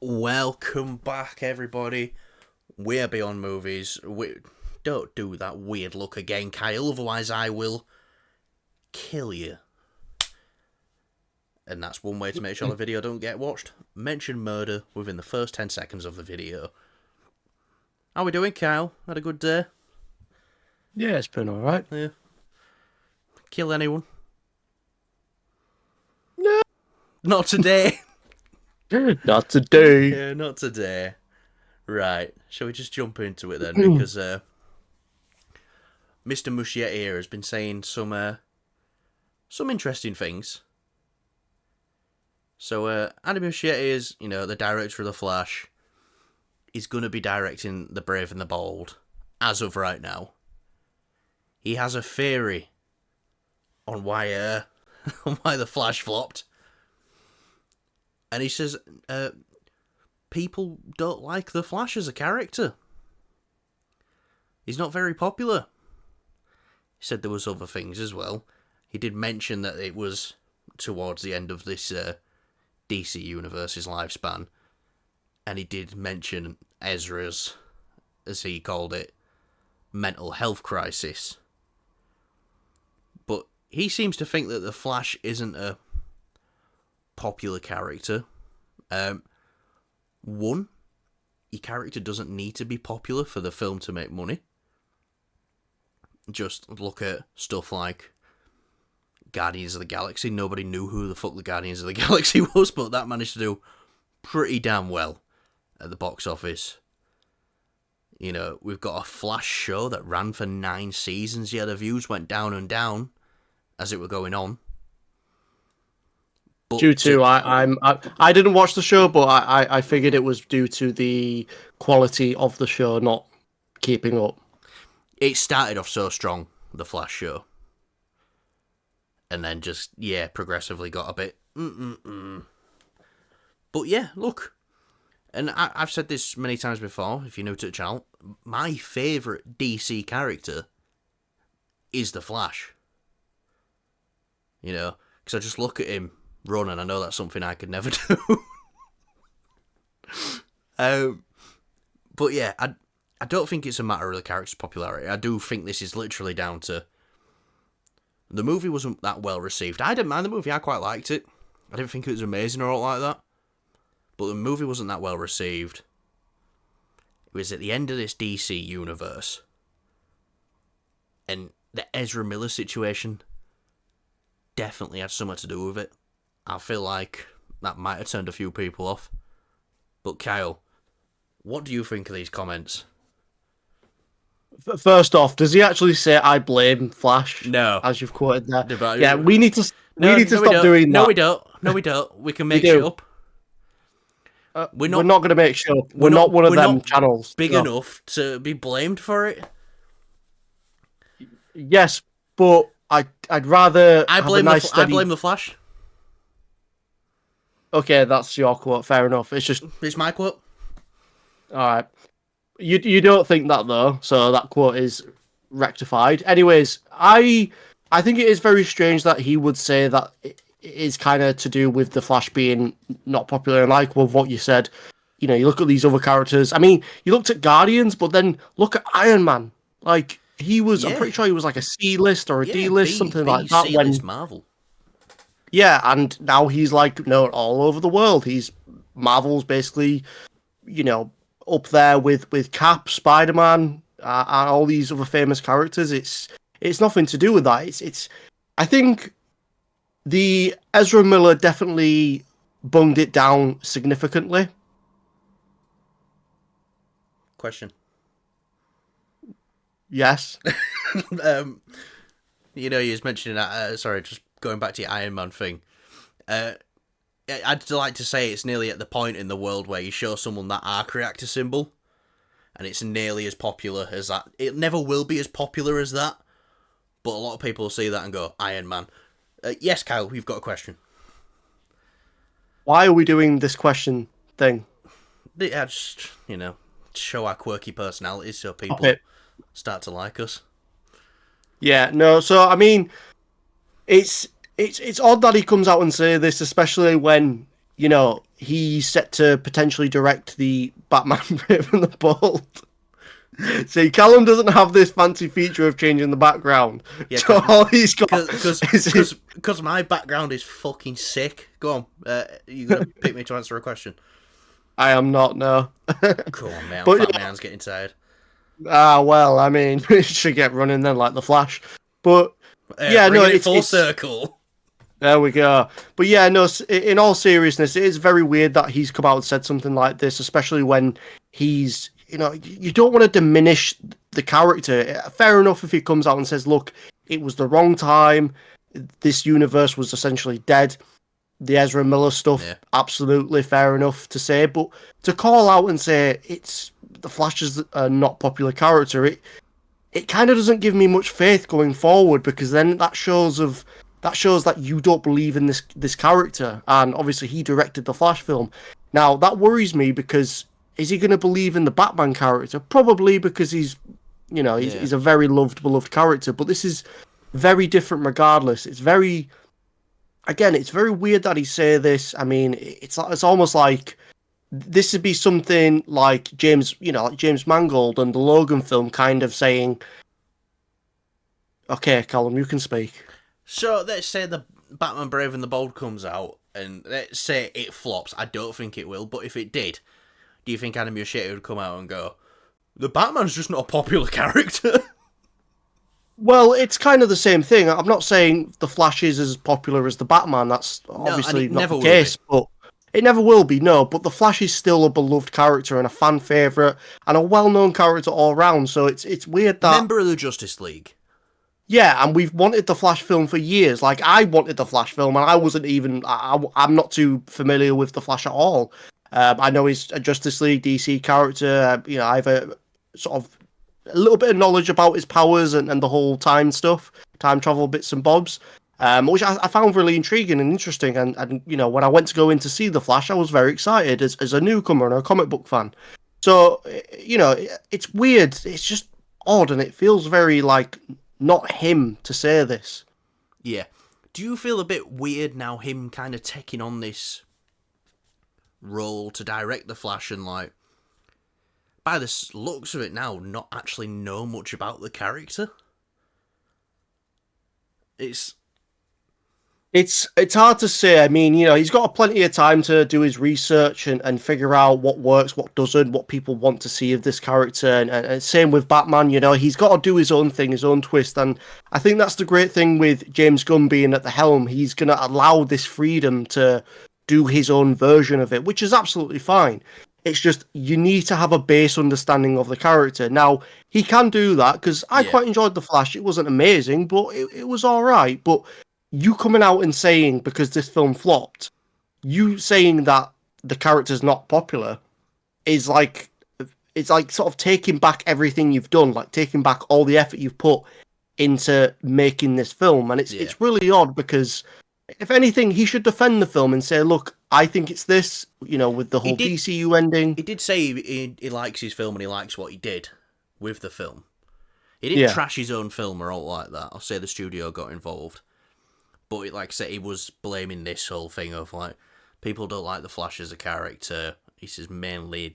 Welcome back, everybody. We're Beyond Movies. Don't do that weird look again, Kyle, otherwise I will kill you. And that's one way to make sure the video don't get watched. Mention murder within the first 10 seconds of the video. How we doing, Kyle? Had a good day? Yeah, it's been alright. Yeah. Kill anyone? No. Not today. Not today. Yeah, not today. Right, shall we just jump into it then? Because Mr. Mushietti here has been saying some interesting things. So, Andy Muschietti is, the director of The Flash. He's going to be directing The Brave and the Bold, as of right now. He has a theory on why The Flash flopped. And he says, people don't like The Flash as a character. He's not very popular. He said there was other things as well. He did mention that it was towards the end of this DC universe's lifespan. And he did mention Ezra's, as he called it, mental health crisis. But he seems to think that the Flash isn't a popular character. One, your character doesn't need to be popular for the film to make money. Just look at stuff like Guardians of the Galaxy. Nobody knew who the fuck the Guardians of the Galaxy was, but that managed to do pretty damn well at the box office. We've got a Flash show that ran for 9 seasons, yet the views went down and down as it were going on. But due to I didn't watch the show, but I figured it was due to the quality of the show not keeping up. It started off so strong, the Flash show, and then just progressively got a bit. But yeah, look, and I've said this many times before. If you're new to the channel, my favourite DC character is the Flash. Because I just look at him run, and I know that's something I could never do. But yeah, I don't think it's a matter of the character's popularity. I do think this is literally down to the movie wasn't that well received. I didn't mind the movie. I quite liked it. I didn't think it was amazing or all like that. But the movie wasn't that well received. It was at the end of this DC universe. And the Ezra Miller situation definitely had something to do with it. I feel like that might have turned a few people off. But Kyle, what do you think of these comments? First off, does he actually say "I blame Flash"? No, as you've quoted there. No, but, yeah, we need to stop doing that. No, we don't. No, we don't. We can make shit up. We're not going to make shit up. We're not one of them channels. Big enough to be blamed for it. Yes, but I'd rather I blame the Flash. Okay, that's your quote. Fair enough. It's my quote. All right. You don't think that though, so that quote is rectified. Anyways, I think it is very strange that he would say that it is kind of to do with the Flash being not popular. And like with what you said, you look at these other characters. I mean, you looked at Guardians, but then look at Iron Man. Like he was, I'm pretty sure he was like a C-list or a D-list, something like that. C-list Marvel. Yeah, and now he's like known all over the world. He's Marvel's basically, up there with Cap, Spider-Man, and all these other famous characters. It's nothing to do with that. It's I think the Ezra Miller definitely bunged it down significantly. Question. Yes. You was mentioning that. Sorry, just going back to your Iron Man thing. I'd like to say it's nearly at the point in the world where you show someone that arc reactor symbol, and it's nearly as popular as that. It never will be as popular as that, but a lot of people see that and go, Iron Man. Yes, Kyle, we've got a question. Why are we doing this question thing? Yeah, just, show our quirky personalities so people start to like us. Yeah, no, so, I mean, it's odd that he comes out and say this, especially when he's set to potentially direct the Batman Brave and the Bold. See, Callum doesn't have this fancy feature of changing the background. Yeah, So all he's got because my background is fucking sick. Go on, you gonna pick me to answer a question? I am not, no. Come on, man. But Fat man's getting tired. well, I mean, we should get running then, like the Flash. But yeah, no, Bringing it full it's circle. there we go. But yeah, no, in all seriousness, it is very weird that he's come out and said something like this, especially when he's, you don't want to diminish the character. Fair enough if he comes out and says, look, it was the wrong time. This universe was essentially dead. The Ezra Miller stuff, Yeah. absolutely fair enough to say. But to call out and say it's the Flash is a not popular character, it kind of doesn't give me much faith going forward, because then that shows that you don't believe in this character. And obviously he directed the Flash film. Now that worries me, because is he going to believe in the Batman character? Probably, because he's a very beloved character. But this is very different regardless. It's very weird that he say this. I mean, it's almost like this would be something like James Mangold and the Logan film kind of saying, okay, Callum, you can speak. So let's say the Batman Brave and the Bold comes out, and let's say it flops. I don't think it will, but if it did, do you think Adam Muschietti would come out and go, the Batman's just not a popular character? Well, it's kind of the same thing. I'm not saying the Flash is as popular as the Batman. That's obviously not the case, but it never will be, no. But the Flash is still a beloved character and a fan favourite and a well-known character all round. So it's weird that... Member of the Justice League. Yeah, and we've wanted the Flash film for years. Like, I wanted the Flash film, and I wasn't even... I'm not too familiar with the Flash at all. I know he's a Justice League DC character. I have a sort of a little bit of knowledge about his powers and the whole time stuff, time travel bits and bobs, which I found really intriguing and interesting. And when I went to go in to see The Flash, I was very excited as a newcomer and a comic book fan. So, it's weird. It's just odd, and it feels very, like, not him to say this. Yeah. Do you feel a bit weird now, him kind of taking on this role to direct The Flash and, like, by the looks of it now, not actually know much about the character? It's hard to say. I mean, he's got plenty of time to do his research and figure out what works, what doesn't, what people want to see of this character. And same with Batman, he's got to do his own thing, his own twist. And I think that's the great thing with James Gunn being at the helm. He's going to allow this freedom to do his own version of it, which is absolutely fine. It's just, you need to have a base understanding of the character. Now, he can do that, because I quite enjoyed The Flash. It wasn't amazing, but it was all right. But you coming out and saying, because this film flopped, you saying that the character's not popular is like, it's like sort of taking back everything you've done, like taking back all the effort you've put into making this film. And it's really odd, because if anything, he should defend the film and say, look, I think it's this, with the whole DCU ending. He did say he likes his film and he likes what he did with the film. He didn't trash his own film or all like that. I'll say the studio got involved. But like I said, he was blaming this whole thing of, like, people don't like the Flash as a character. He says mainly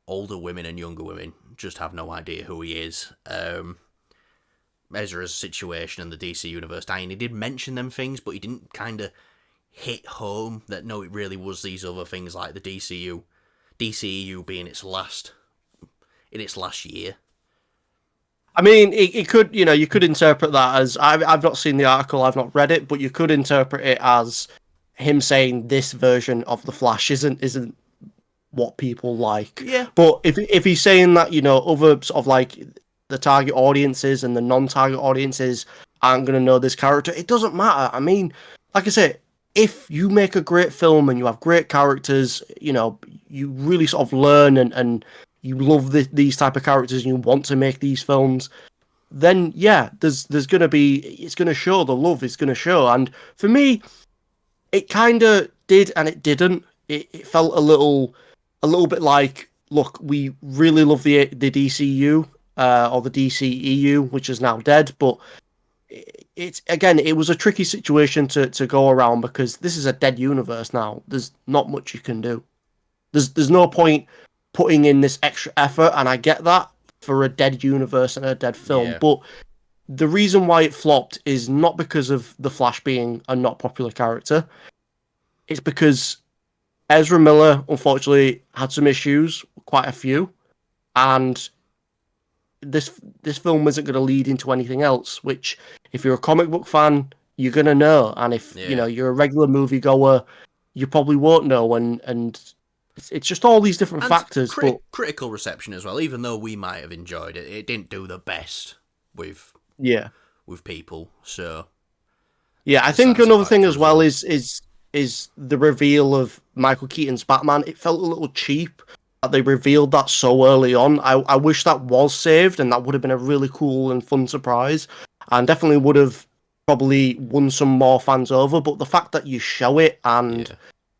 older women and younger women just have no idea who he is. Ezra's situation in the DC universe dying. He did mention them things, but he didn't kind of hit home that no, it really was these other things like the DCU. DCU being in its last year. I mean, it could, you could interpret that as, I've not seen the article, I've not read it, but you could interpret it as him saying this version of the Flash isn't what people like. Yeah. But if he's saying that, other sort of like the target audiences and the non-target audiences aren't going to know this character, it doesn't matter. I mean, like I said, if you make a great film and you have great characters, you really sort of learn and you love these type of characters and you want to make these films, then yeah, there's going to be, it's going to show, the love is going to show. And for me, it kind of did and it didn't. It felt a little bit like, look, we really love the DCU or the DCEU, which is now dead, but it was a tricky situation to go around because this is a dead universe now. There's not much you can do. There's no point putting in this extra effort, and I get that for a dead universe and a dead film, Yeah. but the reason why it flopped is not because of the Flash being a not popular character. It's because Ezra Miller unfortunately had some issues, quite a few, and this film isn't going to lead into anything else. Which, if you're a comic book fan, you're going to know, and if Yeah. you're a regular moviegoer, you probably won't know. And it's just all these different And factors. But critical reception as well. Even though we might have enjoyed it, it didn't do the best with yeah, people. So yeah, I there's think that as a another thing factor as as well well. is the reveal of Michael Keaton's Batman. It felt a little cheap that they revealed that so early on. I wish that was saved, and that would have been a really cool and fun surprise, and definitely would have probably won some more fans over. But the fact that you show it, and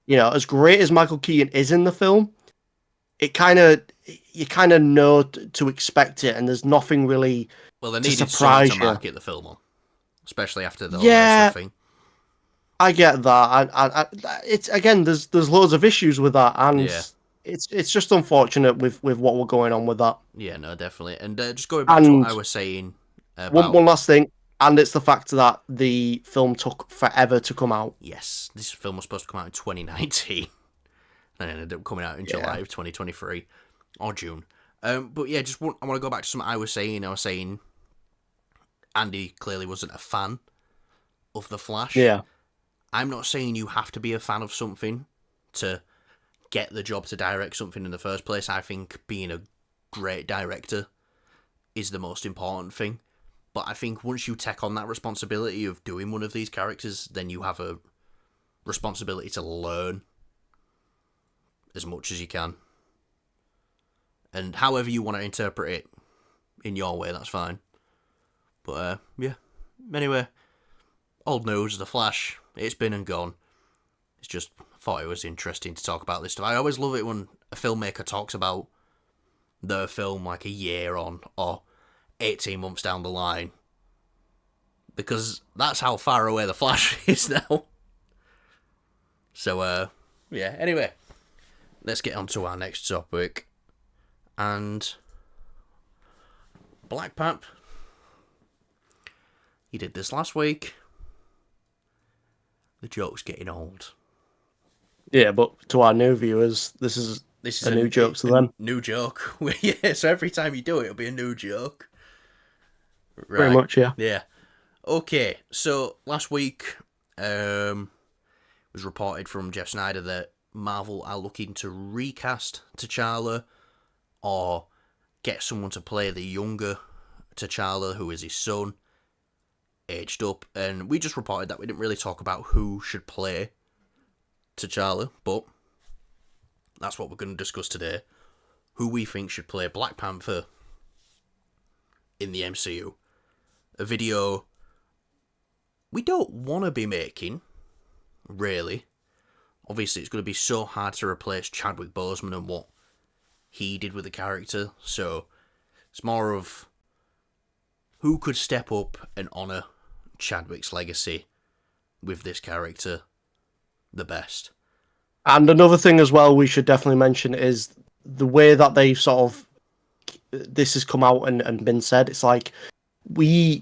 Yeah. as great as Michael Keaton is in the film, it kind of you kind of know to expect it, and there's nothing really Well, they to needed something to surprise you. market the film on, especially after the whole Ezra Yeah, thing. I get that. It's again, there's loads of issues with that, and Yeah. it's just unfortunate with what we're going on with that. Yeah, no, definitely. And just going back to what And I was saying one about, last thing, and it's the fact that the film took forever to come out. yes, this film was supposed to come out in 2019 and it ended up coming out in July Yeah. of 2023 or June. But yeah, I want to go back to something I was saying. I was saying Andy clearly wasn't a fan of The Flash. Yeah. I'm not saying you have to be a fan of something to get the job to direct something in the first place. I think being a great director is the most important thing. But I think once you take on that responsibility of doing one of these characters, then you have a responsibility to learn as much as you can. And however you want to interpret it in your way, that's fine. But yeah. Anyway, old news, The Flash, it's been and gone. It's just thought it was interesting to talk about this stuff. I always love it when a filmmaker talks about their film like a year on or 18 months down the line. Because that's how far away The Flash is now. So, yeah, anyway. Let's get on to our next topic. And Black Panther. He did this last week. The joke's getting old. Yeah, but to our new viewers, this is a new joke to them. New joke. Yeah, so every time you do it, it'll be a new joke. Right. Pretty much, yeah. Yeah. Okay, so last week, it was reported from Jeff Snyder that Marvel are looking to recast T'Challa or get someone to play the younger T'Challa, who is his son, aged up. And we just reported that we didn't really talk about who should play T'Challa, but that's what we're going to discuss today. Who we think should play Black Panther in the MCU. A video we don't want to be making, really. Obviously, it's going to be so hard to replace Chadwick Boseman and what he did with the character, so it's more of who could step up and honour Chadwick's legacy with this character the best. And another thing as well we should definitely mention is the way that they sort of this has come out and been said. It's like the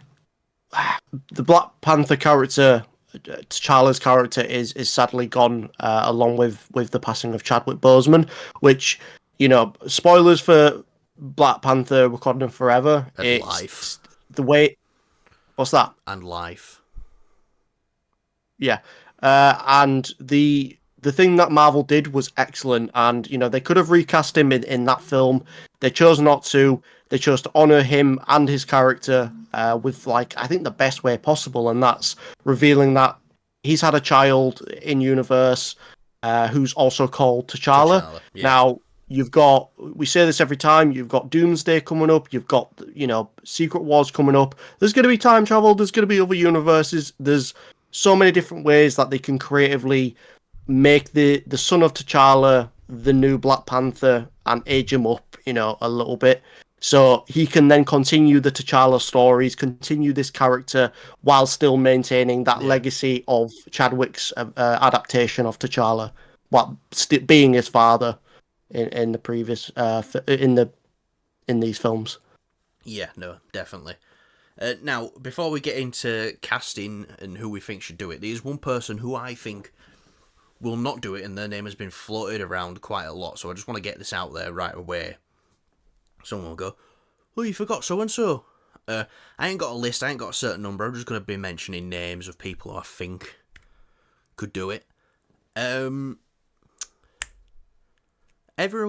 Black Panther character, T'Challa's character, is sadly gone along with the passing of Chadwick Boseman, which, spoilers for Black Panther Wakanda Forever. And it's life. The way, what's that? And life. Yeah. And the thing that Marvel did was excellent, and they could have recast him in that film. They chose not to. They chose to honor him and his character with, I think, the best way possible, and that's revealing that he's had a child in universe who's also called T'Challa. Yeah. Now, we say this every time, you've got Doomsday coming up, you've got, Secret Wars coming up. There's going to be time travel, there's going to be other universes, there's so many different ways that they can creatively make the son of T'Challa the new Black Panther and age him up, a little bit. So he can then continue the T'Challa stories, continue this character while still maintaining that Yeah. legacy of Chadwick's adaptation of T'Challa, while being his father in the previous in these films. Yeah, no, definitely. Now, before we get into casting and who we think should do it, there's one person who I think will not do it, and their name has been floated around quite a lot, so I just want to get this out there right away. Someone will go, oh, you forgot so-and-so. I ain't got a list, I ain't got a certain number, I'm just going to be mentioning names of people who I think could do it. Everyone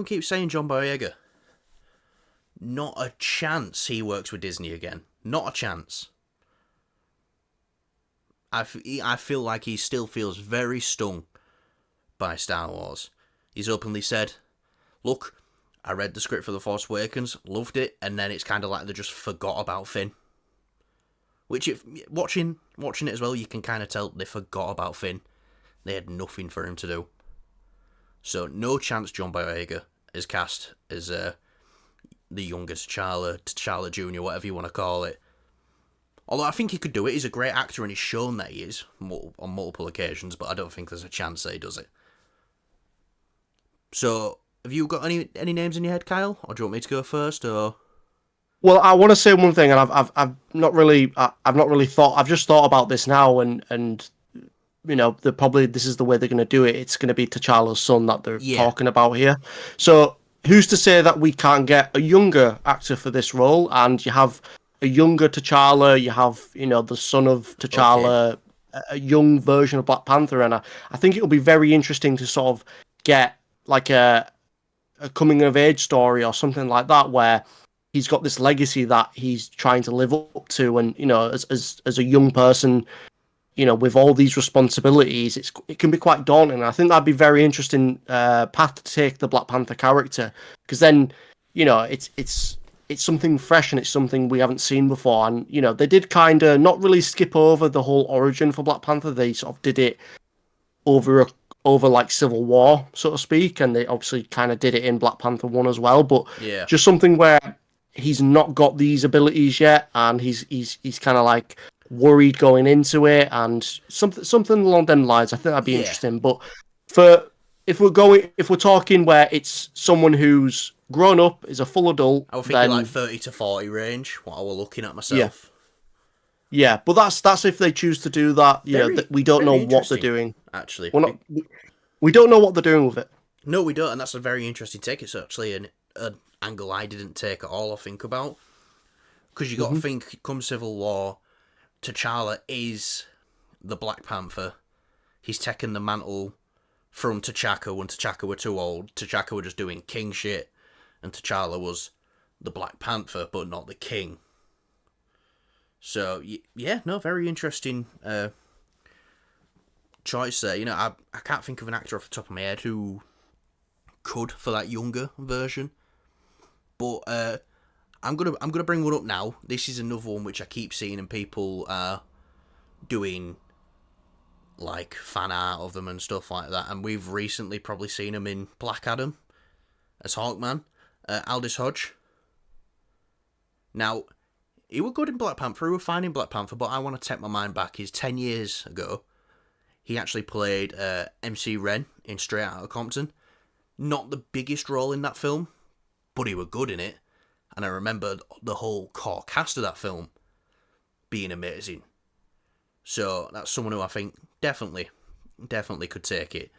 keeps saying John Boyega. Not a chance he works with Disney again. Not a chance. I feel like he still feels very stung by Star Wars. He's openly said, look, I read the script for The Force Awakens, loved it, and then it's kind of like they just forgot about Finn. Which, if watching it as well, you can kind of tell they forgot about Finn. They had nothing for him to do. So, no chance John Boyega is cast as the youngest T'Challa Jr., whatever you want to call it. Although I think he could do it. He's a great actor and he's shown that he is on multiple occasions, but I don't think there's a chance that he does it. So, have you got any names in your head, Kyle? Or do you want me to go first? Or Well, I want to say one thing, and I've not really thought. I've just thought about this now, and you know, this is the way they're going to do it. It's going to be T'Challa's son that they're talking about here. So who's to say that we can't get a younger actor for this role? And you have a younger T'Challa, you have, you know, the son of T'Challa, a young version of Black Panther, and I think it'll be very interesting to sort of get like a coming of age story or something like that where he's got this legacy that he's trying to live up to, and you know, as a young person, you know, with all these responsibilities, it can be quite daunting. I think that'd be very interesting path to take the Black Panther character, because then, you know, it's something fresh and it's something we haven't seen before. And you know, they did kind of not really skip over the whole origin for Black Panther. They sort of did it over like Civil War, so to speak, and they obviously kind of did it in Black Panther 1 as well. But yeah, just something where he's not got these abilities yet, and he's kind of like worried going into it, and something along them lines. I think that'd be interesting. But if we're talking where it's someone who's grown up, is a full adult, I was thinking like 30 to 40 range. What I was looking at myself. Yeah, but that's if they choose to do that. You know, we don't know what they're doing. Actually, we don't know what they're doing with it. No, we don't, and that's a very interesting take. It's actually an angle I didn't take at all or think about. Because you got to think, come Civil War, T'Challa is the Black Panther. He's taken the mantle from T'Chaka when T'Chaka were too old. T'Chaka were just doing king shit, and T'Challa was the Black Panther, but not the king. So, yeah, no, very interesting choice there. You know, I can't think of an actor off the top of my head who could for that younger version. But I'm gonna bring one up now. This is another one which I keep seeing, and people are doing like fan art of them and stuff like that. And we've recently probably seen him in Black Adam as Hawkman, Aldous Hodge. Now, he was good in Black Panther. He was fine in Black Panther, but I want to take my mind back. Is 10 years ago, he actually played MC Ren in Straight Outta Compton. Not the biggest role in that film, but he was good in it. And I remember the whole core cast of that film being amazing. So that's someone who I think definitely could take it.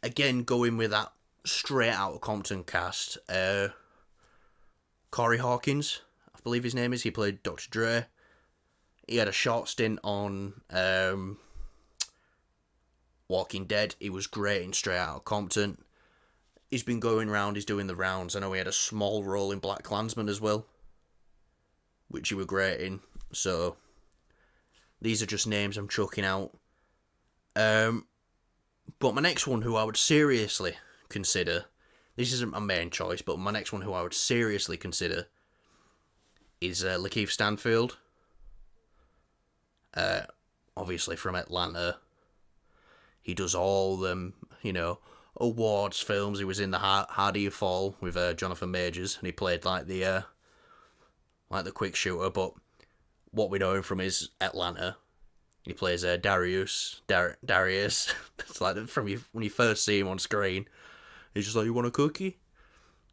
Again, going with that Straight Outta Compton cast, Corey Hawkins, I believe his name is. He played Dr. Dre. He had a short stint on Walking Dead. He was great in Straight Outta Compton. He's been going around, he's doing the rounds. I know he had a small role in Black Klansman as well, which he was great in. So, these are just names I'm chucking out. But my next one who I would seriously consider, this isn't my main choice, but my next one who I would seriously consider is Lakeith Stanfield. Obviously from Atlanta. He does all them, you know, awards films. He was in the Harder You Fall with Jonathan Majors, and he played like the like the quick shooter, but what we know him from is Atlanta. He plays Darius. It's like when you first see him on screen, he's just like, "You want a cookie?"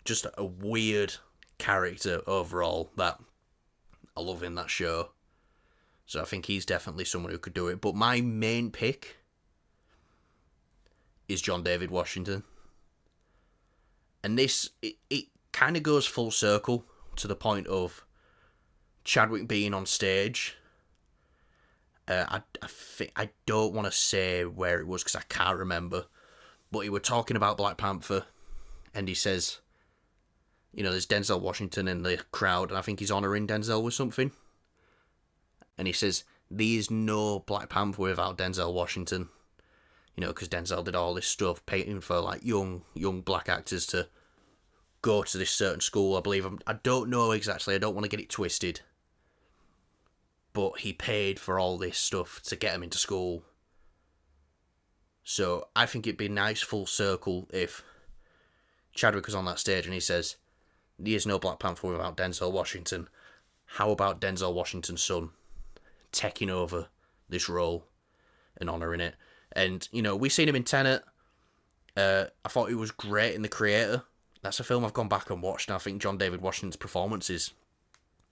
Just a weird character overall that I love in that show. So I think he's definitely someone who could do it. But my main pick is John David Washington. And this, it kind of goes full circle to the point of Chadwick being on stage. I don't want to say where it was because I can't remember. But he were talking about Black Panther. And he says, there's Denzel Washington in the crowd. And I think he's honouring Denzel with something. And he says, there's no Black Panther without Denzel Washington. Because Denzel did all this stuff, paying for like young black actors to go to this certain school. I believe I don't know exactly. I don't want to get it twisted. But he paid for all this stuff to get him into school. So I think it'd be nice full circle if Chadwick was on that stage and he says, there's no Black Panther without Denzel Washington. How about Denzel Washington's son taking over this role and honouring it? And, we've seen him in Tenet. I thought he was great in The Creator. That's a film I've gone back and watched, and I think John David Washington's performance is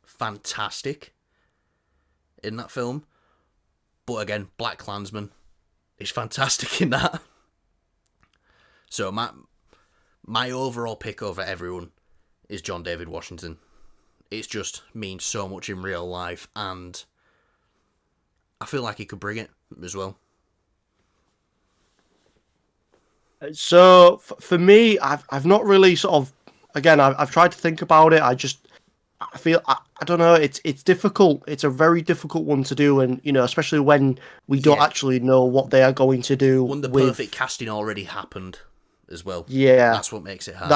fantastic in that film. But again, Black Klansman is fantastic in that. So my overall pick over everyone is John David Washington. It just means so much in real life, and I feel like he could bring it as well. So for me, I've not really sort of, again, I've tried to think about it. I feel I don't know. It's difficult. It's a very difficult one to do, and especially when we don't actually know what they are going to do. When the perfect casting already happened, as well. Yeah, that's what makes it hard.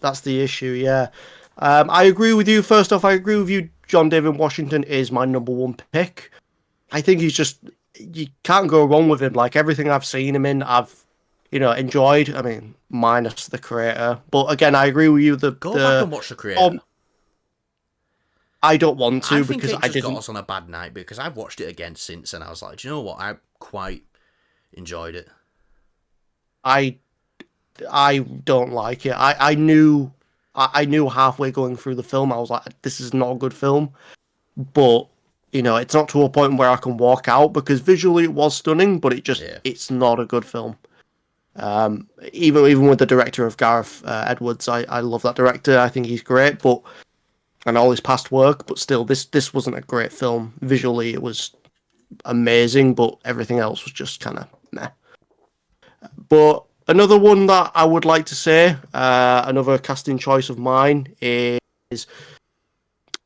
That's the issue. Yeah, I agree with you. First off, I agree with you. John David Washington is my number one pick. I think you can't go wrong with him. Like everything I've seen him in, I've enjoyed. I mean, minus The Creator. But again, I agree with you. Go back and watch The Creator. I don't want to because I didn't. Got us on a bad night because I've watched it again since, and I was like, do you know what? I quite enjoyed it. I don't like it. I knew halfway going through the film, I was like, this is not a good film. But it's not to a point where I can walk out because visually it was stunning, but it's not a good film. Even with the director of Gareth Edwards, I love that director. I think he's great, but and all his past work, but still, this wasn't a great film. Visually, it was amazing, but everything else was just kind of meh. But another one that I would like to say, another casting choice of mine is it's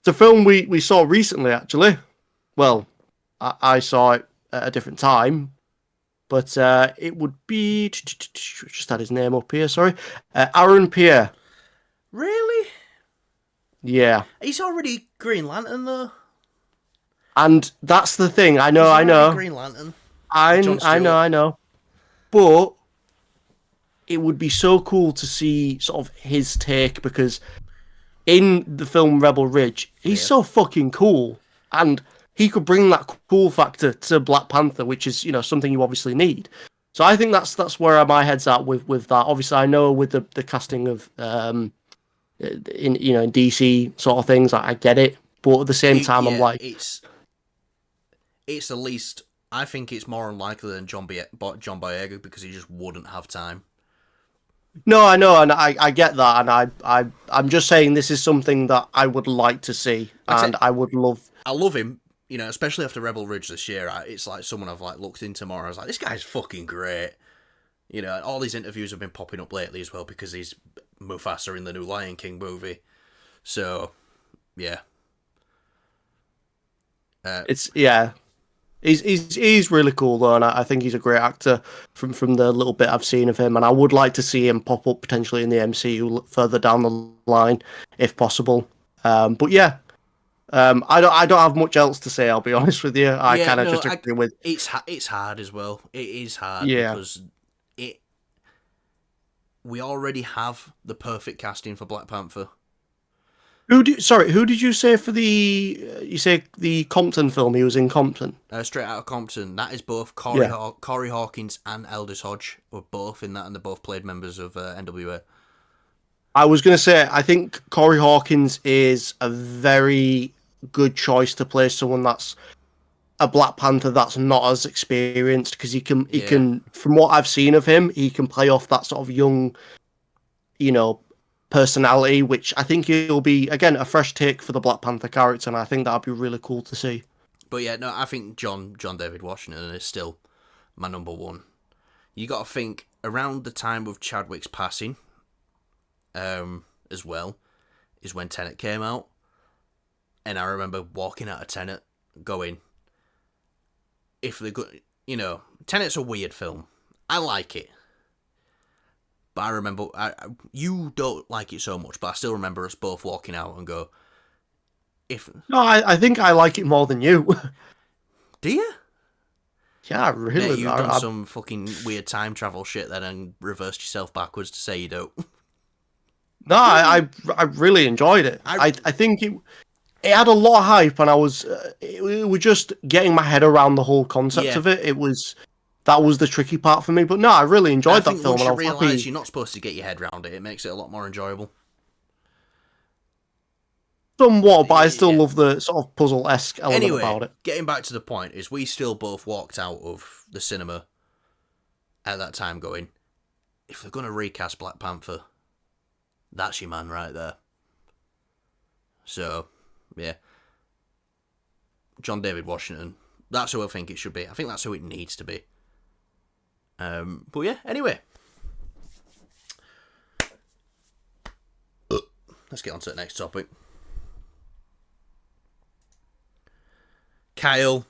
a film we saw recently, actually. Well, I saw it at a different time. But it would be... Just had his name up here, sorry. Aaron Pierre. Really? Yeah. He's already Green Lantern, though. And that's the thing. I know. Green Lantern. I know. But it would be so cool to see sort of his take because in the film Rebel Ridge, he's so fucking cool. And he could bring that cool factor to Black Panther, which is, something you obviously need. So I think that's where my head's at with that. Obviously, I know with the casting of in DC sort of things, I get it, but at the same time, I'm like, it's the least. I think it's more unlikely than John Boyega because he just wouldn't have time. No, I know, and I get that, and I'm just saying this is something that I would like to see, and I would love. I love him, especially after Rebel Ridge this year. It's like someone I've looked into more. I was like, this guy's fucking great. All these interviews have been popping up lately as well because he's Mufasa in the new Lion King movie. So, yeah. He's really cool though, and I think he's a great actor from the little bit I've seen of him, and I would like to see him pop up potentially in the MCU further down the line if possible. But yeah, I don't have much else to say. I'll be honest with you. I kind of just agree with. It's hard as well. It is hard because we already have the perfect casting for Black Panther. Who did you say for the? You say the Compton film? He was in Compton. Straight out of Compton. That is both Yeah. Corey Hawkins and Aldous Hodge were both in that, and they both played members of NWA. I was going to say, I think Corey Hawkins is a very good choice to play someone that's a Black Panther that's not as experienced because he Yeah, can, from what I've seen of him, he can play off that sort of young, you know, personality, which I think he'll be again a fresh take for the Black Panther character, and I think that'd be really cool to see. but yeah, no, I think John David Washington is still my number one. You got to think around the time of Chadwick's passing, as well, is when Tenet came out, and I remember walking out of Tenet going, if they go, Tenet's a weird film. I like it, but I remember you don't like it so much, but I still remember us both walking out and go, if No, I think I like it more than you. do you? Yeah, Mate, really. you've done some fucking weird time travel shit then and reversed yourself backwards to say you don't. No, I really enjoyed it. I I think it had a lot of hype, and it was just getting my head around the whole concept Yeah, of it. That was the tricky part for me. But no, I really I enjoyed that think film, once and I you was realise happy. you're not supposed to get your head around it, it makes it a lot more enjoyable. Somewhat, but I still Yeah. love the sort of puzzle-esque element Anyway, about it. getting back to the point is we still both walked out of the cinema at that time going, if they're going to recast Black Panther, that's your man right there. So, yeah. John David Washington. That's who I think it should be. I think that's who it needs to be. But yeah, anyway. Let's get on to the next topic. Kyle.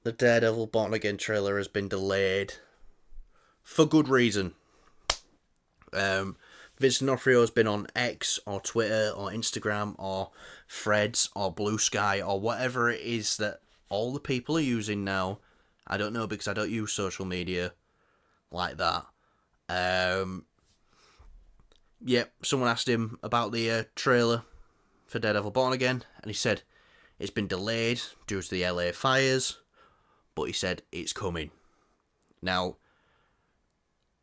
The Daredevil Born Again trailer has been delayed. For good reason. Vince D'Onofrio has been on X or Twitter or Instagram or Threads or Blue Sky or whatever it is that all the people are using now. I don't know because I don't use social media like that. Someone asked him about the trailer for Daredevil Born Again, and he said it's been delayed due to the LA fires, but he said it's coming. Now,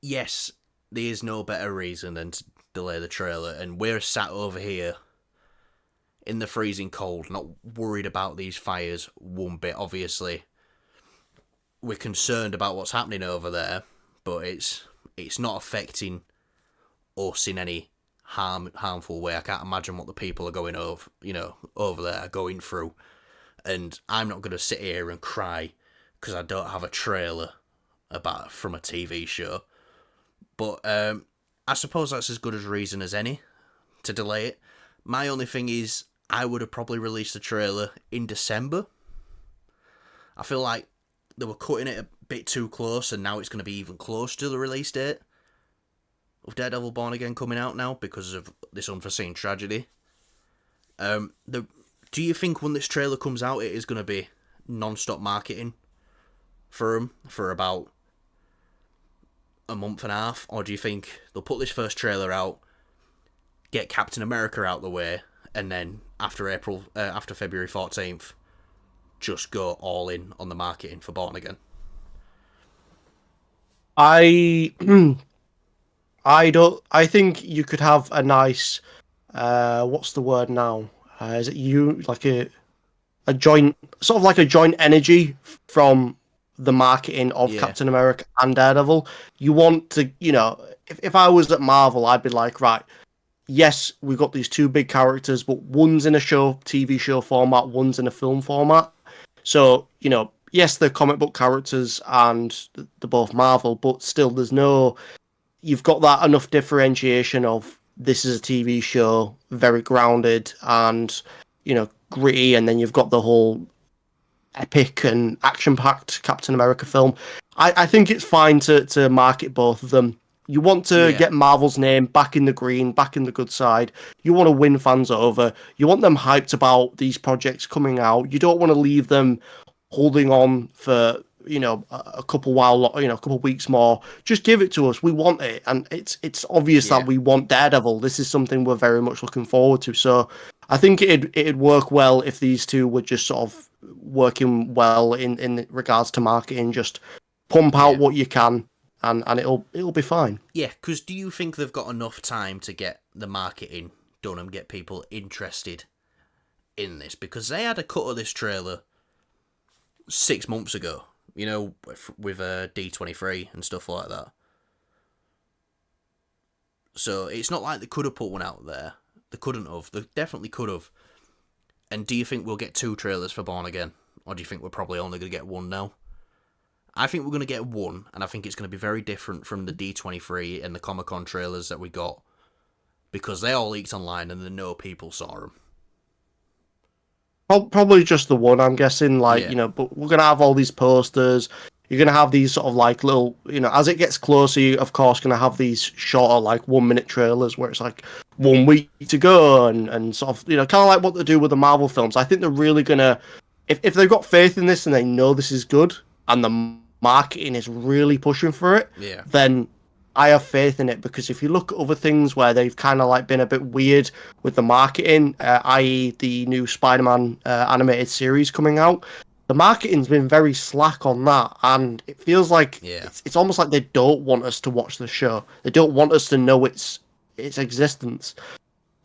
yes, there is no better reason than to delay the trailer, and we're sat over here in the freezing cold, not worried about these fires one bit. Obviously, we're concerned about what's happening over there, but it's not affecting us in any harmful way. I can't imagine what the people are going over there going through, and I'm not going to sit here and cry because I don't have a trailer from a TV show. But I suppose that's as good a reason as any to delay it. My only thing is, I would have probably released the trailer in December. I feel like they were cutting it a bit too close, and now it's going to be even closer to the release date of Daredevil Born Again coming out now because of this unforeseen tragedy. Do you think when this trailer comes out, it is going to be non-stop marketing for them for about a month and a half, or do you think they'll put this first trailer out, get Captain America out the way, and then after February 14th, just go all in on the marketing for Born Again? I I don't. I think you could have a nice. What's the word now? Is it you like a joint, sort of like a joint energy from the marketing of Yeah, Captain America and Daredevil? You want to, if I was at Marvel, I'd be like, right, yes, we've got these two big characters, but one's in a TV show format, one's in a film format. So, yes, they're comic book characters and they're both Marvel, but still, you've got that enough differentiation of this is a TV show, very grounded and, gritty, and then you've got the whole epic and action-packed Captain America film. I think it's fine to market both of them. You want to yeah, get Marvel's name back in the green, back in the good side. You want to win fans over. You want them hyped about these projects coming out. You don't want to leave them holding on for a couple weeks more. Just give it to us. We want it, and it's obvious Yeah. that we want Daredevil. This is something we're very much looking forward to. So I think it'd work well if these two were just sort of working well in regards to marketing. Just pump out Yeah. what you can, and it'll be fine. Yeah, because do you think they've got enough time to get the marketing done and get people interested in this? Because they had a cut of this trailer 6 months ago, with D23 and stuff like that. So it's not like they could have put one out there. They couldn't have. They definitely could have. And do you think we'll get 2 trailers for Born Again? Or do you think we're probably only going to get 1 now? I think we're going to get 1, and I think it's going to be very different from the D23 and the Comic-Con trailers that we got. Because they all leaked online and then no people saw them. Probably just the one, I'm guessing. Yeah. But we're gonna have all these posters. You're gonna have these sort of like little, as it gets closer, you're of course gonna have these shorter, like 1 minute trailers where it's like 1 week to go, and sort of, kind of like what they do with the Marvel films. I think they're really gonna, if they've got faith in this and they know this is good, and the marketing is really pushing for it, Yeah. then I have faith in it, because if you look at other things where they've kind of like been a bit weird with the marketing, i.e. the new Spider-Man animated series coming out, the marketing's been very slack on that, and it feels like Yeah. it's almost like they don't want us to watch the show. They don't want us to know its existence.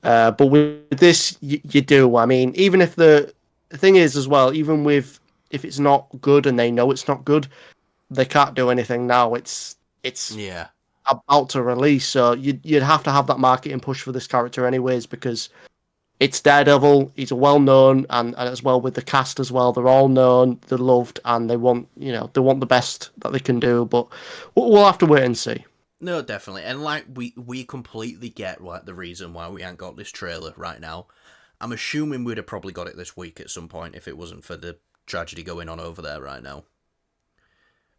But with this, you do. I mean, even if the thing is as well, even with if it's not good and they know it's not good, they can't do anything now. It's Yeah. about to release, so you'd have to have that marketing push for this character anyways, because it's Daredevil. He's a well-known, and as well with the cast as well, they're all known, they're loved, and they want the best that they can do. But we'll have to wait and see. No, definitely. And like we completely get like the reason why we ain't got this trailer right now. I'm assuming we'd have probably got it this week at some point if it wasn't for the tragedy going on over there right now.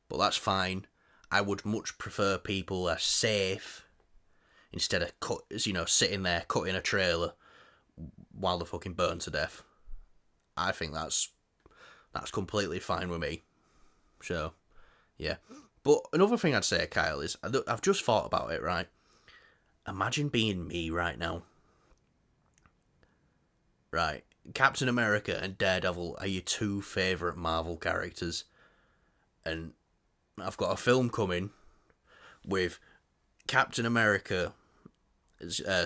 But that's fine. I would much prefer people are safe instead of sitting there cutting a trailer while they fucking burn to death. I think that's completely fine with me. So, yeah. But another thing I'd say, Kyle, is I've just thought about it, right? Imagine being me right now. Right. Captain America and Daredevil are your 2 favourite Marvel characters. And I've got a film coming with Captain America's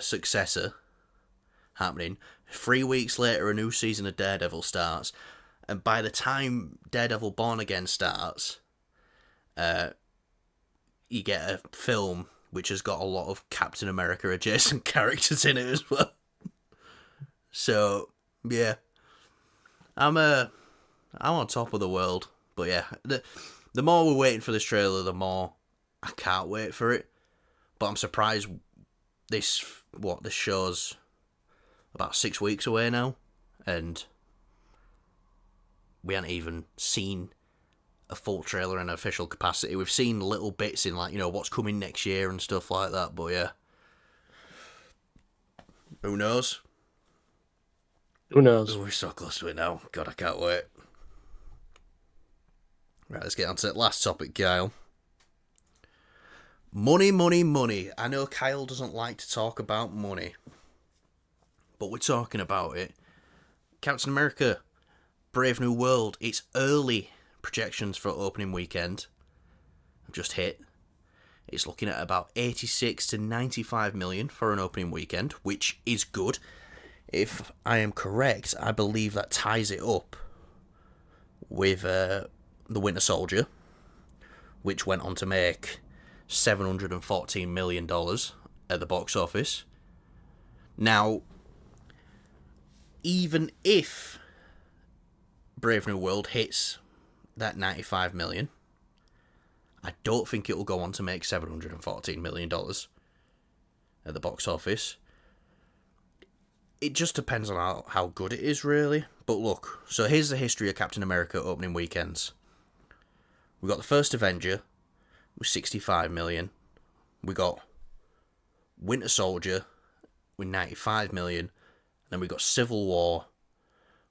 successor happening. 3 weeks later, a new season of Daredevil starts. And by the time Daredevil Born Again starts, you get a film which has got a lot of Captain America adjacent characters in it as well. So, yeah. I'm on top of the world. But yeah, the more we're waiting for this trailer, the more I can't wait for it. But I'm surprised this show's about 6 weeks away now, and we haven't even seen a full trailer in official capacity. We've seen little bits in what's coming next year and stuff like that, but yeah. Who knows? Who knows? Oh, we're so close to it now. God, I can't wait. Right, let's get on to the last topic, Kyle. Money, money, money. I know Kyle doesn't like to talk about money, but we're talking about it. Captain America, Brave New World. It's early projections for opening weekend. I've just hit. It's looking at about 86 to 95 million for an opening weekend, which is good. If I am correct, I believe that ties it up with the Winter Soldier, which went on to make $714 million at the box office. Now, even if Brave New World hits that 95 million, I don't think it will go on to make $714 million at the box office. It just depends on how good it is, really. But look, so here's the history of Captain America opening weekends. We got the first Avenger with 65 million. We got Winter Soldier with 95 million. Then we got Civil War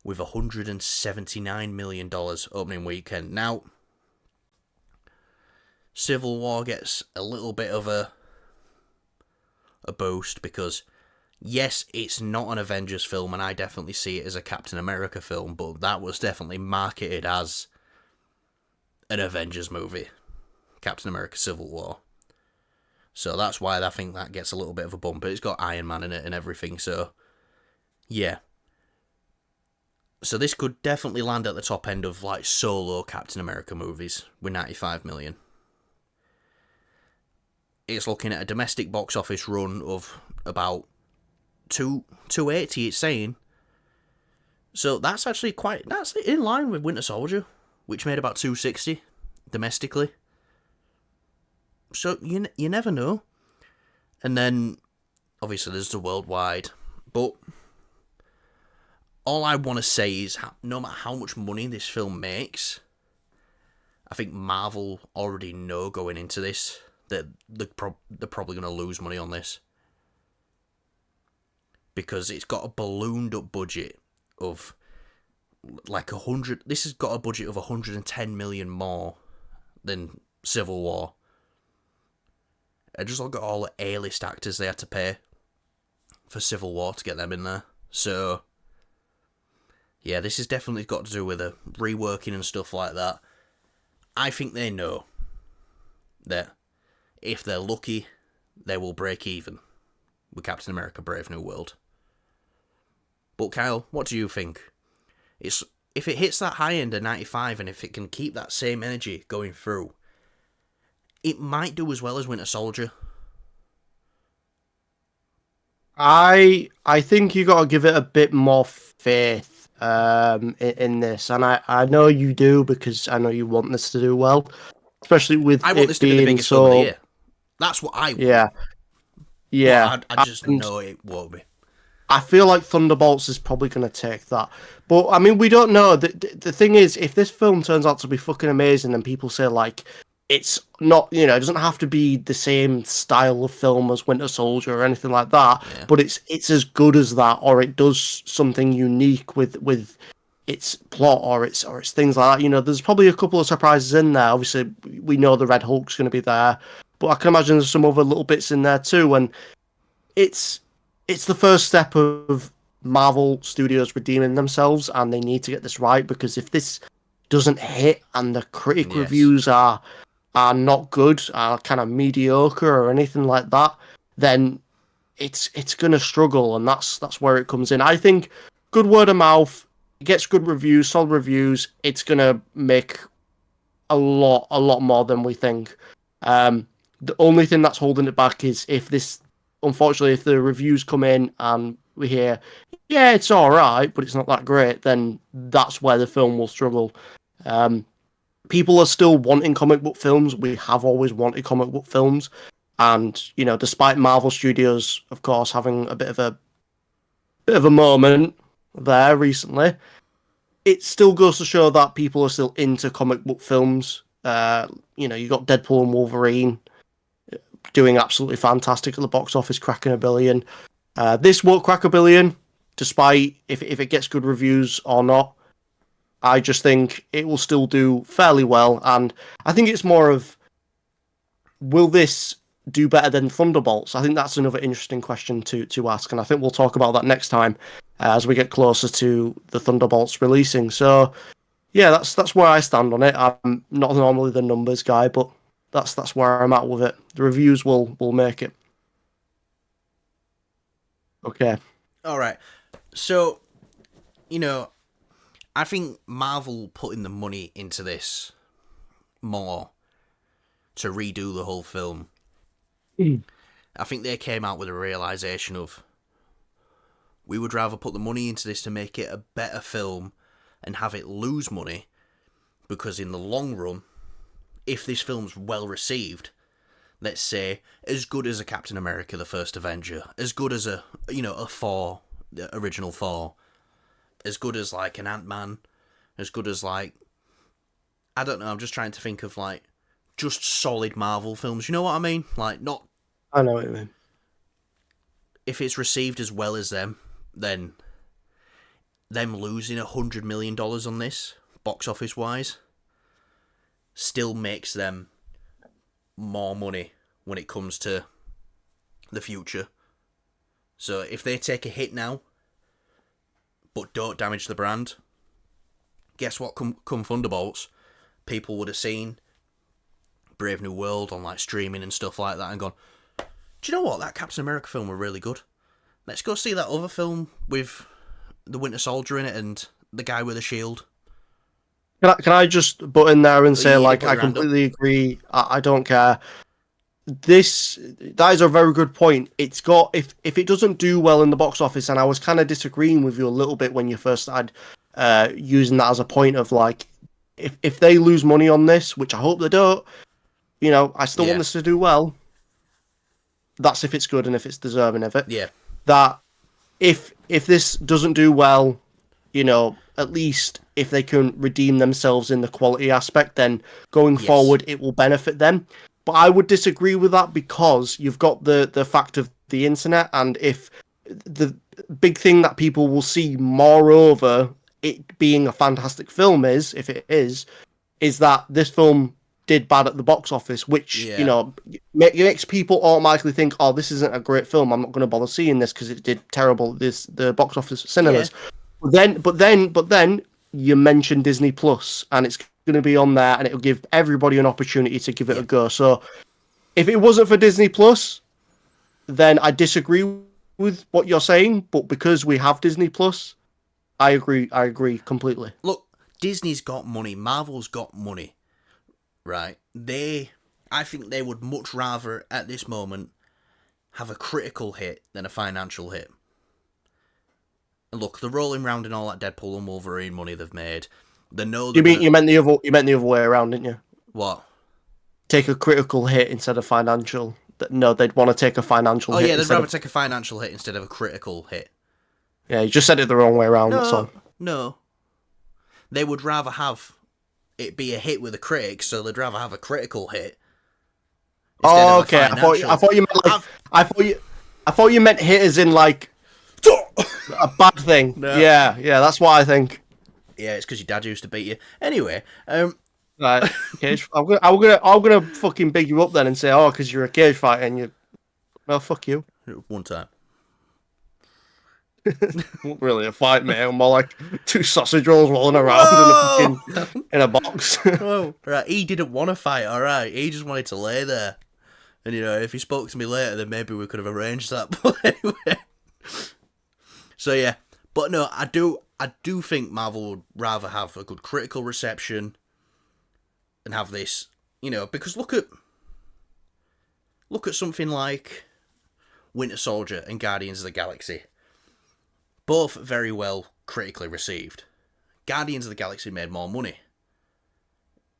with $179 million opening weekend. Now, Civil War gets a little bit of a boost because, yes, it's not an Avengers film, and I definitely see it as a Captain America film, but that was definitely marketed as an Avengers movie, Captain America Civil War. So that's why I think that gets a little bit of a bump. But it's got Iron Man in it and everything, so yeah. So this could definitely land at the top end of like solo Captain America movies with 95 million. It's looking at a domestic box office run of about 280, it's saying. So that's actually that's in line with Winter Soldier, which made about 260 domestically. So you never know. And then obviously there's the worldwide, but all I want to say is no matter how much money this film makes, I think Marvel already know going into this that they're probably going to lose money on this. Because it's got a ballooned up budget of like 100. This has got a budget of 110 million more than Civil War. I just look at all the A-list actors they had to pay for Civil War to get them in there. So, yeah, this has definitely got to do with the reworking and stuff like that. I think they know that if they're lucky, they will break even with Captain America Brave New World. But Kyle, what do you think? If it hits that high end of 95 and if it can keep that same energy going through, it might do as well as Winter Soldier. I think you got to give it a bit more faith in this, and I know you do because I know you want this to do well, especially with I want it this to be the being biggest film of the so. year. That's what I want. Yeah, yeah. But I just And know it won't be. I feel like Thunderbolts is probably going to take that. But I mean, we don't know. The thing is, if this film turns out to be fucking amazing, and people say like it's not, it doesn't have to be the same style of film as Winter Soldier or anything like that, Yeah. but it's as good as that, or it does something unique with its plot or its things like that. There's probably a couple of surprises in there. Obviously, we know the Red Hulk's going to be there, but I can imagine there's some other little bits in there too, and it's the first step of Marvel Studios redeeming themselves, and they need to get this right because if this doesn't hit and the critic Yes. reviews are not good, are kind of mediocre or anything like that, then it's gonna struggle, and that's where it comes in. I think good word of mouth, gets good reviews, solid reviews. It's gonna make a lot more than we think. The only thing that's holding it back is unfortunately, if the reviews come in and we hear, yeah, it's all right, but it's not that great, then that's where the film will struggle. People are still wanting comic book films. We have always wanted comic book films. And, despite Marvel Studios, of course, having a bit of a moment there recently, it still goes to show that people are still into comic book films. You got Deadpool and Wolverine doing absolutely fantastic at the box office, cracking $1 billion. This won't crack $1 billion, despite if it gets good reviews or not. I just think it will still do fairly well, and I think it's more of, will this do better than Thunderbolts? I think that's another interesting question to ask, and I think we'll talk about that next time as we get closer to the Thunderbolts releasing. So, yeah, that's where I stand on it. I'm not normally the numbers guy, but that's where I'm at with it. The reviews will make it. Okay. All right. So, I think Marvel putting the money into this more to redo the whole film. I think they came out with a realization of, we would rather put the money into this to make it a better film and have it lose money, because in the long run, if this film's well received, let's say as good as a Captain America the First Avenger, as good as a Thor, the original Thor, as good as like an Ant-Man, as good as like, I don't know, I'm just trying to think of like just solid Marvel films, you know what I mean? Like, not, I know what you mean. if it's received as well as them, then them losing $100 million on this, box office wise, still makes them more money when it comes to the future. So if they take a hit now, but don't damage the brand, guess what? Come Thunderbolts, people would have seen Brave New World on like streaming and stuff like that and gone, do you know what? That Captain America film was really good. Let's go see that other film with the Winter Soldier in it and the guy with the shield. Can I just butt in there and say, Yeah, like, put I your hand up. completely agree. I don't care. That is a very good point. It's got if it doesn't do well in the box office, and I was kind of disagreeing with you a little bit when you first started using that as a point of like, if they lose money on this, which I hope they don't, I still want Yeah. this to do well. That's if it's good and if it's deserving of it. Yeah. That if this doesn't do well, at least if they can redeem themselves in the quality aspect, then going Yes. forward it will benefit them. But I would disagree with that because you've got the fact of the internet, and if the big thing that people will see, moreover, it being a fantastic film if it is that this film did bad at the box office, which Yeah. makes people automatically think, oh, this isn't a great film. I'm not going to bother seeing this because it did terrible the box office cinemas. Yeah. But then you mentioned Disney Plus, and it's going to be on there, and it'll give everybody an opportunity to give it a go. So if it wasn't for Disney Plus, then I disagree with what you're saying. But because we have Disney Plus, I agree completely. Look, Disney's got money. Marvel's got money. Right? I think they would much rather, at this moment, have a critical hit than a financial hit. And look, they're rolling around in all that Deadpool and Wolverine money they've made. They know You meant the other way around, didn't you? What? Take a critical hit instead of financial. No, they'd want to take a financial hit. Oh yeah, they'd rather take a financial hit instead of a critical hit. Yeah, you just said it the wrong way around, that's all. No. They would rather have it be a hit with the critics, so they'd rather have a critical hit. Oh, okay. I thought you meant like I thought you meant hit as in like a bad thing. No. Yeah, that's what I think. Yeah, it's because your dad used to beat you. Anyway, Right, cage. I'm gonna fucking big you up then and say, oh, because you're a cage fighter and you. Well, fuck you. one time. Not really a fight, mate. I'm more like two sausage rolls rolling around in a box. Oh, right. He didn't want to fight. All right, he just wanted to lay there. And if he spoke to me later, then maybe we could have arranged that. But anyway, so yeah. But no, I do think Marvel would rather have a good critical reception and have this, because look at something like Winter Soldier and Guardians of the Galaxy. Both very well critically received. Guardians of the Galaxy made more money,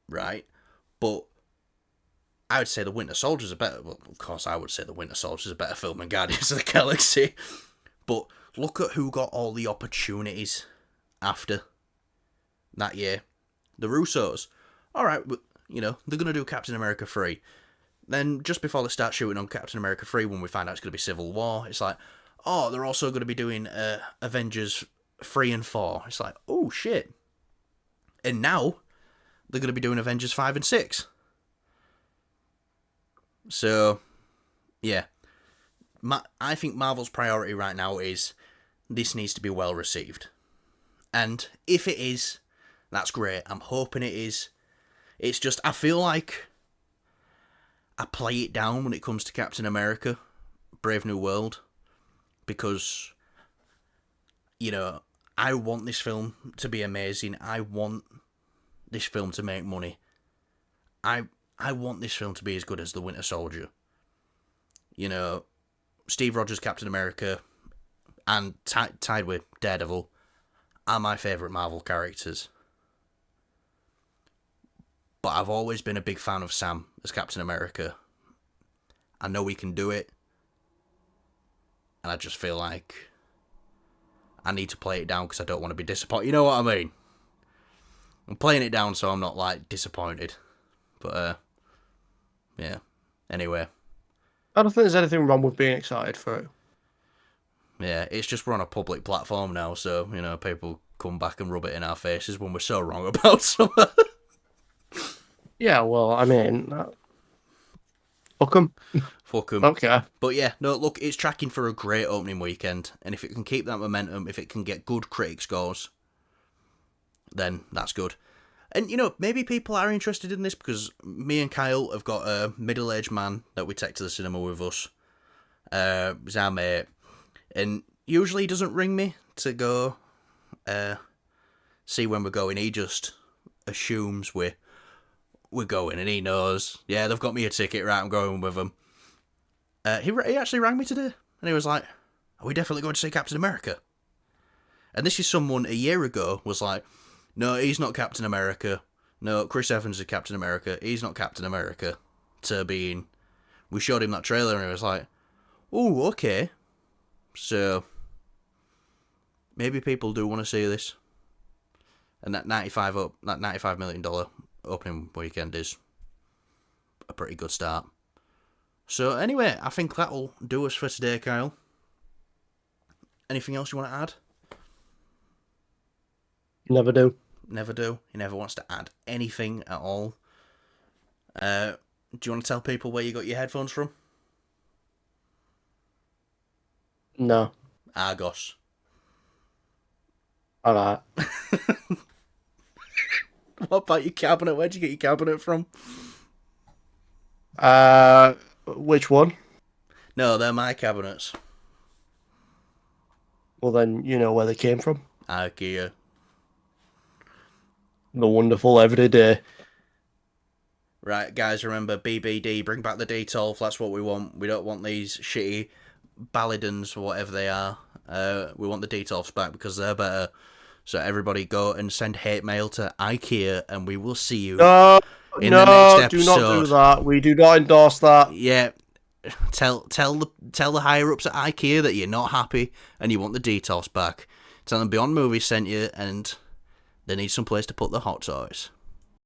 right? But I would say the Winter Soldier's a better. Well, of course, I would say the Winter Soldier's a better film than Guardians of the Galaxy. But look at who got all the opportunities after that year. The Russos. All right, but, they're going to do Captain America 3. Then just before they start shooting on Captain America 3, when we find out it's going to be Civil War, it's like, oh, they're also going to be doing Avengers 3 and 4. It's like, oh, shit. And now they're going to be doing Avengers 5 and 6. So, yeah. I think Marvel's priority right now is this needs to be well received. And if it is, that's great. I'm hoping it is. It's just, I feel like I play it down when it comes to Captain America, Brave New World. Because, I want this film to be amazing. I want this film to make money. I want this film to be as good as The Winter Soldier. Steve Rogers, Captain America, and tied with Daredevil are my favourite Marvel characters. But I've always been a big fan of Sam as Captain America. I know he can do it. And I just feel like I need to play it down because I don't want to be disappointed. You know what I mean? I'm playing it down so I'm not, disappointed. But, yeah. Anyway. I don't think there's anything wrong with being excited for it. Yeah, it's just we're on a public platform now, so, people come back and rub it in our faces when we're so wrong about something. Yeah, well, I mean, Fuck 'em. Fuck 'em. Okay. But yeah, no, look, it's tracking for a great opening weekend, and if it can keep that momentum, if it can get good critic scores, then that's good. And, you know, maybe people are interested in this because me and Kyle have got a middle-aged man that we take to the cinema with us. He's our mate. And usually he doesn't ring me to go see when we're going. He just assumes we're going, and he knows, yeah, they've got me a ticket, right, I'm going with them. He actually rang me today, and he was like, are we definitely going to see Captain America? And this is someone a year ago was like, no, he's not Captain America. No, Chris Evans is Captain America. He's not Captain America. To being, we showed him that trailer and he was like, oh, okay. So, maybe people do want to see this. And that $95 million opening weekend is a pretty good start. So anyway, I think that'll do us for today, Kyle. Anything else you want to add? Never do. Never do. He never wants to add anything at all. Do you want to tell people where you got your headphones from? No. Argos. Alright. What about your cabinet? Where'd you get your cabinet from? Which one? No, they're my cabinets. Well, then you know where they came from. IKEA. The wonderful everyday. Right, guys, remember, BBD, bring back the D12, that's what we want. We don't want these shitty Balladins or whatever they are. We want the D12s back because they're better. So everybody go and send hate mail to IKEA and we will see you No, in the next episode. Do not do that. We do not endorse that. Yeah, tell the higher ups at IKEA that you're not happy and you want the D12s back. Tell them Beyond Movies sent you and they need some place to put the hot toys.